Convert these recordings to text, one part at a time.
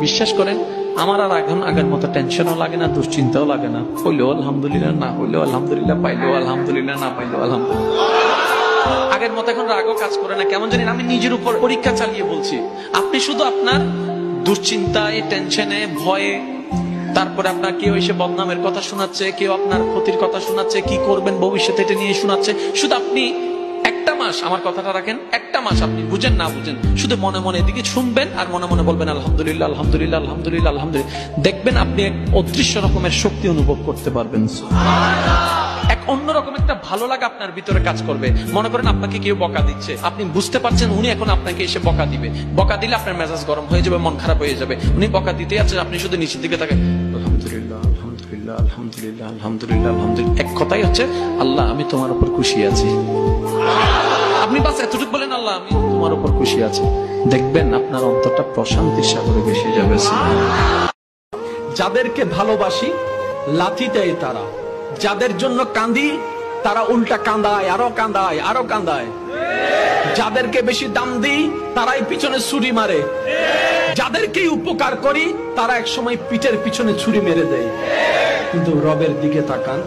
বিশ্বাস করেন আমার আর এখন আগের মতো টেনশনও লাগে না, দুশ্চিন্তাও লাগে না। হইলেও আলহামদুলিল্লাহ, না হইলেও আলহামদুলিল্লাহ, পাইলেও আলহামদুলিল্লাহ, না পাইলেও আলহামদুলিল্লাহ। আগের মতো এখন রাগও কাজ করে না, কেমন জানি আমি নিজের উপর পরীক্ষা চালিয়ে বলছি। আপনি শুধু আপনার দুশ্চিন্তায়, টেনশনে, ভয়ে, তারপরে আপনার কেউ এসে বদনামের কথা শোনাচ্ছে, কেউ আপনার ক্ষতির কথা শোনাচ্ছে, কি করবেন ভবিষ্যতে এটা নিয়ে শোনাচ্ছে। শুধু আপনি একটা মাস, আমার কথাটা রাখেন, একটা মাস আপনি বুঝেন না বুঝেন, শুধু মনে মনে এদিকে শুনবেন আর মনে মনে বলবেন আলহামদুলিল্লাহ, আলহামদুলিল্লাহ, আলহামদুলিল্লাহ, আলহামদুলিল্লাহ। দেখবেন আপনি এক অদৃশ্য রকমের শক্তি অনুভব করতে পারবেন। এক অন্যরকম একটা ভালো লাগা আপনার ভিতরে কাজ করবে। মনে করেন আপনাকে কেউ বকা দিচ্ছে, আপনি বুঝতে পারছেন উনি এখন আপনাকে এসে বকা দিবে। বকা দিলে আপনার মেজাজ গরম হয়ে যাবে, মন খারাপ হয়ে যাবে। উনি বকা দিতে যাচ্ছে, আপনি শুধু নিচের দিকে তাকান, আলহামদুলিল্লাহ, আলহামদুলিল্লাহ, আলহামদুলিল্লাহ, আলহামদুলিল্লাহ, আলহামদুলিল্লাহ। এক কথাই হচ্ছে আল্লাহ আমি তোমার উপর খুশি আছি। আপনি বাস এতটুকু বলেন আল্লাহ আমি তোমার উপর খুশি আছি, দেখবেন আপনার অন্তরটা প্রশান্তির সাগরে ভেসে যাবে। যাদেরকে ভালোবাসি লাথি দেয় তারা, যাদের জন্য কাঁদি তারা উল্টা কাঁদায়, আরো কাঁদায়, আরো কাঁদায়। যাদেরকে বেশি দাম দিই তারাই পিছনে ছুরি মারে, যাদেরকে উপকার করি তারা এক সময় পিঠের পিছনে ছুরি মেরে দেয়। কিন্তু রবের দিকে তাকান,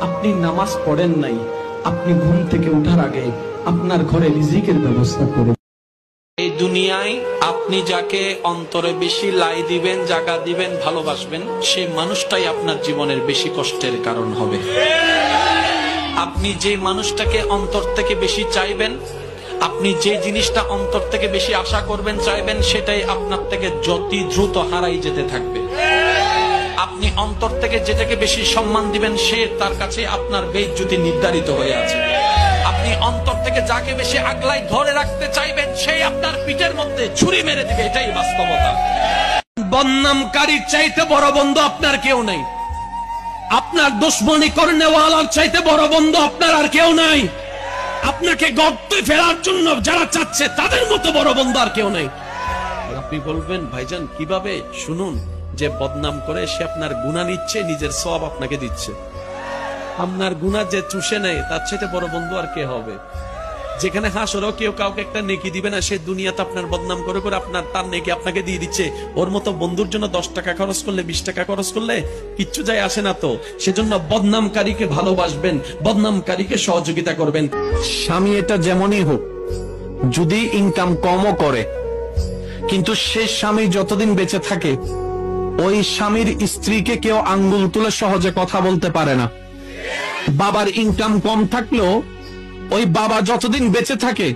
আপনি নামাজ পড়েন নাই, আপনি ঘুম থেকে ওঠার আগে আপনার ঘরে রিজিকের ব্যবস্থা করুন। এই দুনিয়ায় আপনি যাকে অন্তরে বেশি লাই দিবেন, জায়গা দিবেন, ভালোবাসবেন, সেই মানুষটাই আপনার জীবনের বেশি কষ্টের কারণ হবে। আপনি যে মানুষটাকে অন্তর থেকে বেশি চাইবেন, আপনি যে জিনিসটা অন্তর থেকে বেশি আশা করবেন, চাইবেন, সেটাই আপনার থেকে যত দ্রুত হারাই যেতে থাকবে। আপনি অন্তর থেকে যেটাকে বেশি সম্মান দিবেন, সে তার কাছে আপনার বেইজ্জতি নির্ধারিত হয়ে আছে। আপনি অন্তর থেকে যাকে বেশি আগলাই ধরে রাখতে চাইবেন, সেই আপনার পিঠের মধ্যে ছুরি মেরে দিবে। এটাই বাস্তবতা। বদনামকারীর চাইতে বড় বন্ধু আপনার কেউ নেই। আপনার দুশমনি করনেওয়ালার চাইতে বড় বন্ধু আপনার আর কেউ নাই। আপনাকে গর্তে ফেলার জন্য যারা চাচ্ছে তাদের মতো বড় বন্ধু আর কেউ নেই। আপনি বলবেন ভাইজান কিভাবে? শুনুন, যে বদনাম করে সে আপনার গুনাহ নিচ্ছে, নিজের সওয়াব আপনাকে দিচ্ছে। আপনার গুনাহ যে চুষে নেয় তার চাইতে বড় বন্ধু আর কে হবে? যেখানে হাসরও কেউ কাউকে একটা নেকি দিবে না, সে দুনিয়াতে আপনার বদনাম করে করে আপনার তার নেকি আপনাকে দিয়ে দিচ্ছে। ওর মতো বন্ধুর জন্য 10 টাকা খরচ করলে, 20 টাকা খরচ করলে কিচ্ছু যায় আসে না তো। সেজন্য বদনামকারীকে ভালোবাসবেন, বদনামকারীকে সহযোগিতা করবেন। স্বামী এটা যেমনই হোক, যদি ইনকাম কমও করে, কিন্তু সে স্বামী যতদিন বেঁচে থাকে ওই স্বামীর স্ত্রীকে কেউ আঙ্গুল তুলে সহজে কথা বলতে পারে না। বাবার ইনকাম কম থাকলেও ওই বাবা যতদিন বেঁচে থাকে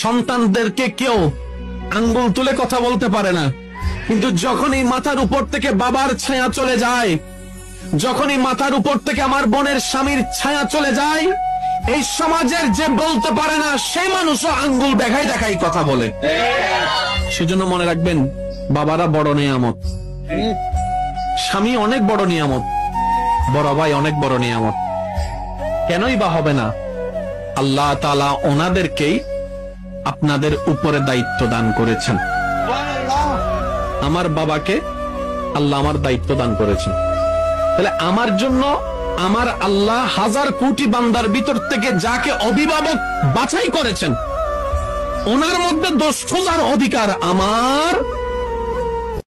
সন্তানদেরকে কেউ আঙ্গুল তুলে কথা বলতে পারে না। কিন্তু যখনই মাথার উপর থেকে বাবার ছায়া চলে যায়, যখনই মাথার উপর থেকে আমার বোনের স্বামীর ছায়া চলে যায়, এই সমাজের যে বলতে পারে না সে মানুষও আঙ্গুল দেখাই দেখাই কথা বলে। সেজন্য মনে রাখবেন, বাবারা বড় নিয়ামত, স্বামী অনেক বড় নিয়ামত, বড় ভাই অনেক বড় নিয়ামত। কেনই বা হবে না? আল্লাহ তাআলা ওনাদেরকেই আপনাদের উপরে দায়িত্ব দান করেছেন। আমার বাবাকে আল্লাহ আমার দায়িত্ব দান করেছেন। তাহলে আমার জন্য আমার আল্লাহ 1000 কোটি বান্দার ভিতর থেকে যাকে অভিভাবক বাছাই করেছেন, ওনার মধ্যে দোষ খোঁজার অধিকার আমার।